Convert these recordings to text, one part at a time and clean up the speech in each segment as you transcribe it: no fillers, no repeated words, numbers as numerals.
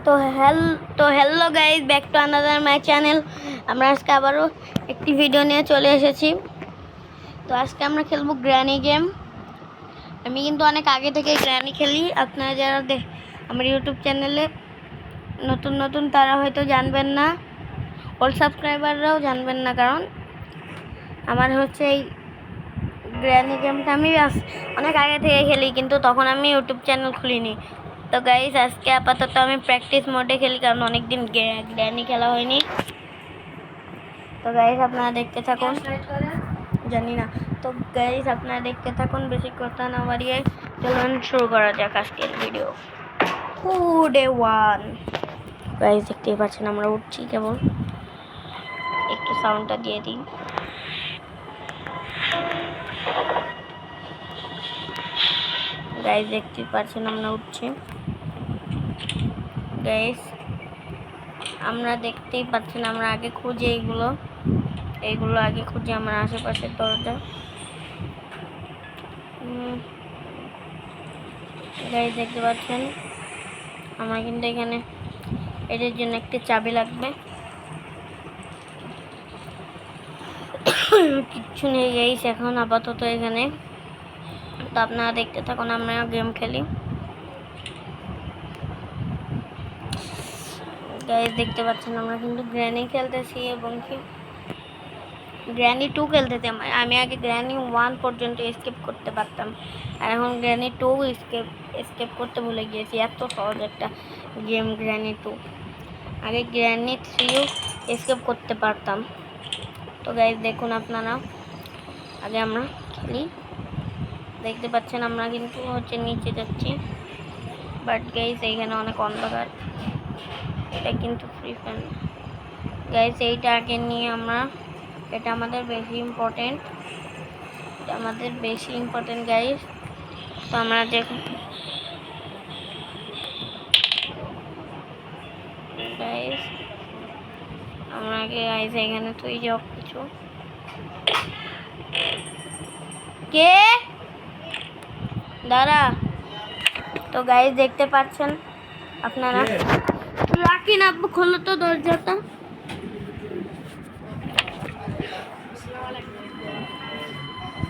Hello guys, back to another my channel. আমরা আজকে আবারও একটি ভিডিও নিয়ে চলে এসেছি। তো আজকে আমরা খেলবো গ্র্যানি গেম। আমি কিন্তু অনেক আগে থেকে গ্র্যানি খেলি। আপনারা যারা আমার ইউটিউব চ্যানেলে নতুন তারা হয়তো জানবেন না, ওল্ড সাবস্ক্রাইবাররাও জানবেন না, কারণ আমার হচ্ছে এই গ্র্যানি গেমটা আমি অনেক আগে থেকে খেলি, কিন্তু তখন আমি ইউটিউব চ্যানেল খুলিনি। তো গাইস, আজকে আপাতত আমি প্র্যাকটিস মোডে খেলি, কারণ অনেকদিন গ্র্যানি খেলা হয়নি। তো গাইস, আপনারা দেখতে থাকুন। জানি না। তো গাইস, আপনারা দেখতে থাকুন, বেশি কথা না বাড়িয়ে চলুন শুরু করা যাক আজকের ভিডিও। ডে 1। গাইস, দেখতেই পাচ্ছেন আমরা উঠছি, কেবল একটু সাউন্ডটা দিয়ে দিই। গাইস, দেখতেই পাচ্ছেন আমরা উঠছি। গাইস, আমরা দেখতেই পাচ্ছেন আমরা আগে খুঁজে এইগুলো আগে খুঁজে আমার আশেপাশের দরজা। গাইস, দেখতে পাচ্ছেন আমার কিন্তু এখানে এটার জন্য একটি চাবি লাগবে। কিচ্ছু নেই গাইস এখন আপাতত এখানে। তো আপনারা দেখতে থাকুন, আমরা গেম খেলি। গাইস, দেখতে পাচ্ছেন আমরা কিন্তু গ্র্যানি খেলতেছি এবং কি গ্র্যানি 2 খেলতেছি। আমি আগে গ্র্যানি 1 পর্যন্ত স্কিপ করতে পারতাম, আর এখন গ্র্যানি 2 স্কিপ করতে ভুলে গিয়েছি। এত সহজ একটা গেম গ্র্যানি 2। আগে গ্র্যানি 3ও স্কিপ করতে পারতাম। তো গাইস, দেখুন আপনারা, আগে আমরা খেলি। দেখতে পাচ্ছেন আমরা কিন্তু হচ্ছে নিচে যাচ্ছি, বাট গাইস এইখানে অনেক অন্ধকার। এটা কিন্তু ফ্রি ফায়ার গাইস, এইটা আগে নিয়ে আমরা, এটা আমাদের বেশি ইম্পর্টেন্ট গাইস। তো আমরা দেখুন গাইস, আমরা আগে গাইস এখানে তুই যাও কিছু কে দাঁড়া। তো গাইস, দেখতে পাচ্ছেন আপনারা, রাখি না খোলো তো দরজাটা।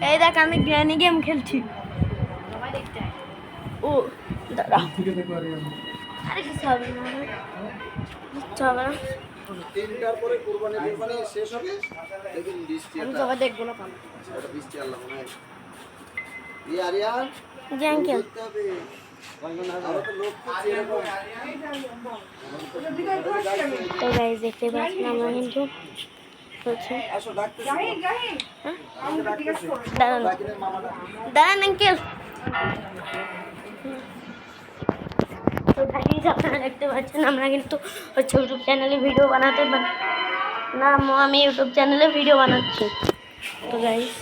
এই দেখ, আমি গ্র্যানি গেম খেলছি। ও দাঁড়া, আরে কিছু হবে না, কিচ্ছু হবে না। 3টার পরে কুরবানি শেষ হবে, দেখুন বৃষ্টি আমি সবাই দেখবো না, ওটা বৃষ্টি আল্লাহ মনে হয় এই আরিয়া জি আঙ্কেল। তো গাইস, দেখতে পাচ্ছেন আমরা কিন্তু হচ্ছে দাঁড়ান আঙ্কেল। তো গাইস, আপনারা দেখতে পাচ্ছেন আমরা কিন্তু হচ্ছে ইউটিউব চ্যানেলে ভিডিও বানাতে না, আমি ইউটিউব চ্যানেলে ভিডিও বানাচ্ছি। তো গাইস,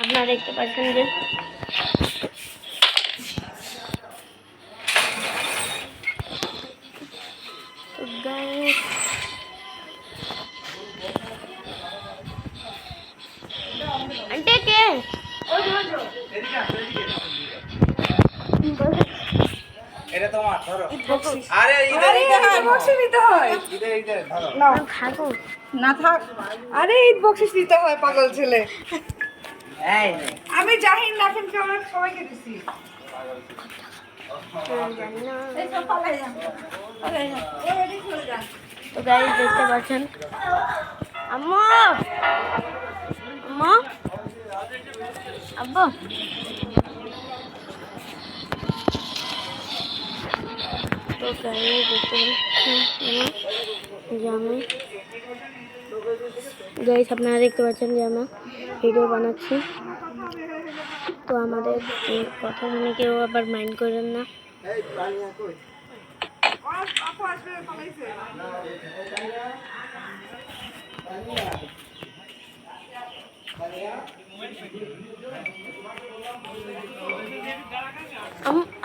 আপনারা দেখতে পাচ্ছেন যে গাইস আন্টি কে এটা তোমার ধরো। আরে ইধর বক্স নিতে হয়। ইধর ধরো না খাগো না থাক। আরে ঈদ বক্সিস নিতে হয়, পাগল ছেলে। এই আমি জাহিন নাফিনকে আমরা সবাইকে দিছি। জানি না। এই সব পালাই যান, পালাই যান, ওই এদিক চলে যান। তো গাইস, দেখতে পাচ্ছেন আম্মু আম্মু আব্বু। তো গাইস, দেখতে গাইস, আপনারা দেখতে পাচ্ছেন যে আমরা ভিডিও বানাচ্ছি। তো আমাদের কথা শুনে কেউ আবার মাইন্ড করেন না। এই পানিয়া কই আপু আসবে, পালাইছে।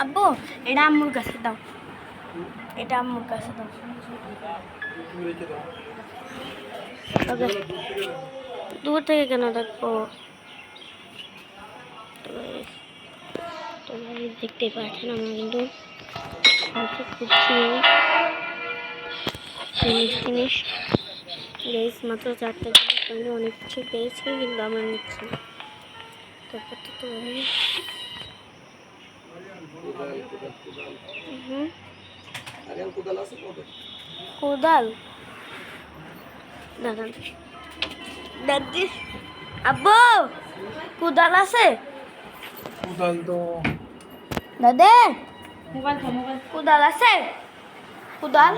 আব্বু, এটা আম্মুর কাছে দাও, এটা আম্মুর কাছে দাও। ওকে, দূর থেকে কেন দেখবো? তো দেখতেই পাচ্ছেন আমরা কিন্তু খুঁজছি। জিনিস গাইস, মাত্র 4টা জিনিস, আমি অনেক কিছু পেয়েছি কিন্তু আমরা নিচ্ছি না। তারপর তো আরিয়ান কোদাল আছে কবে? কোদাল দাঁড়ান, দাদি আব্বু কোদাল আছে? কোদাল তো দাদে কোদাল আছে? কোদাল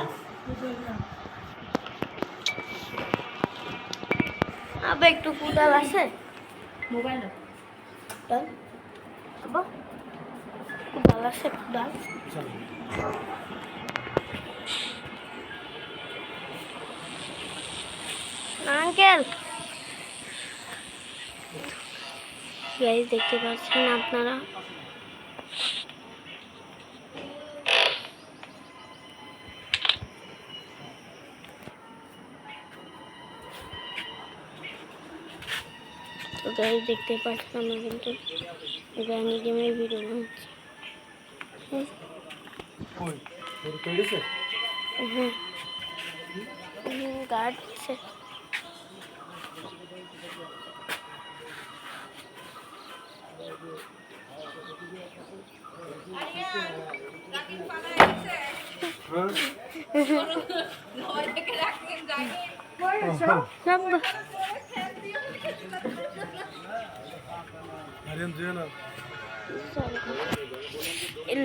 আব্বা একটু কোদাল আছে? মোবাইল আব্বা কোদাল আছে? কোদাল আঙ্কেল, গাইস দেখতে পাচ্ছেন আপনারা, তো গাইস দেখতে পাচ্ছেন আমরা কিন্তু গ্র্যানি গেমের ভিডিও বানাচ্ছি। গার্ড আছে।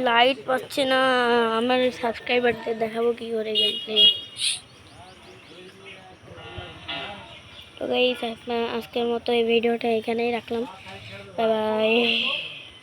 লাইট পাচ্ছে না, আমার সাবস্ক্রাইবারদের দেখাবো কি করে গেছে। তো গাইস আজকের মতো এই ভিডিওটা এখানেই রাখলাম। Bye bye.